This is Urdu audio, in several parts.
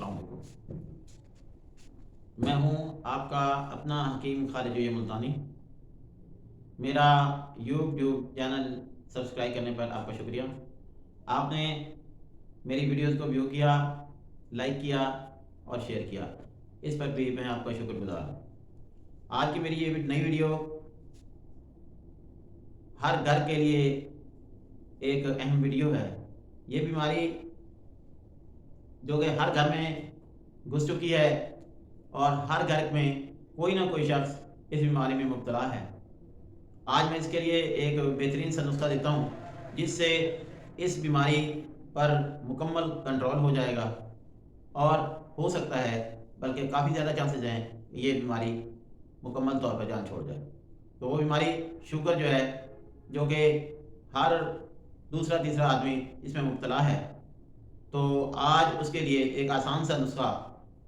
السلام علیکم۔ میں ہوں آپ کا اپنا حکیم خالد ملتانی۔ میرا یوٹیوب چینل سبسکرائب کرنے پر آپ کا شکریہ۔ آپ نے میری ویڈیوز کو ویو کیا، لائک کیا اور شیئر کیا، اس پر بھی میں آپ کا شکر گزار ہوں۔ آج کی میری یہ نئی ویڈیو ہر گھر کے لیے ایک اہم ویڈیو ہے۔ یہ بیماری جو کہ ہر گھر میں گھس چکی ہے اور ہر گھر میں کوئی نہ کوئی شخص اس بیماری میں مبتلا ہے۔ آج میں اس کے لیے ایک بہترین سا نسخہ دیتا ہوں جس سے اس بیماری پر مکمل کنٹرول ہو جائے گا، اور ہو سکتا ہے بلکہ کافی زیادہ چانسز ہیں یہ بیماری مکمل طور پر جان چھوڑ جائے۔ تو وہ بیماری شوگر جو ہے، جو کہ ہر دوسرا تیسرا آدمی اس میں مبتلا ہے۔ تو آج اس کے لیے ایک آسان سا نسخہ،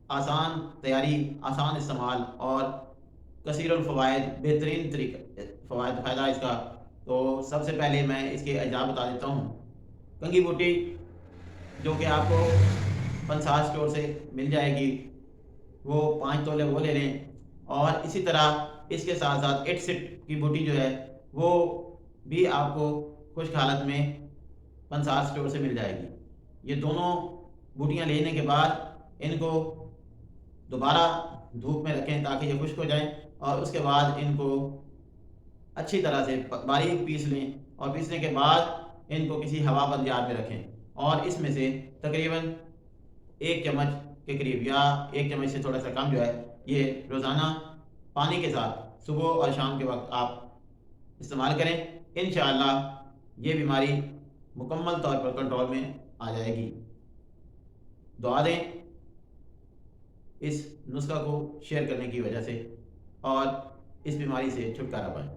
آسان تیاری، آسان استعمال اور کثیر الفوائد، بہترین فائدہ اس کا۔ تو سب سے پہلے میں اس کے اجزاء بتا دیتا ہوں۔ کنگھی بوٹی جو کہ آپ کو پنسار اسٹور سے مل جائے گی، وہ 5 تولے وہ لے لیں، اور اسی طرح اس کے ساتھ ساتھ 8 سٹ کی بوٹی جو ہے وہ بھی آپ کو خشک حالت میں پنسار اسٹور سے مل جائے گی۔ یہ دونوں بوٹیاں لینے کے بعد ان کو دوبارہ دھوپ میں رکھیں تاکہ یہ خشک ہو جائیں، اور اس کے بعد ان کو اچھی طرح سے باریک پیس لیں، اور پیسنے کے بعد ان کو کسی ہوا بند جار میں رکھیں، اور اس میں سے تقریباً 1 چمچ کے قریب یا 1 چمچ سے تھوڑا سا کم جو ہے یہ روزانہ پانی کے ساتھ صبح اور شام کے وقت آپ استعمال کریں۔ انشاءاللہ یہ بیماری مکمل طور پر کنٹرول میں آ جائے گی۔ دعا دیں اس نسخہ کو شیئر کرنے کی وجہ سے، اور اس بیماری سے چھٹکارا پائیں۔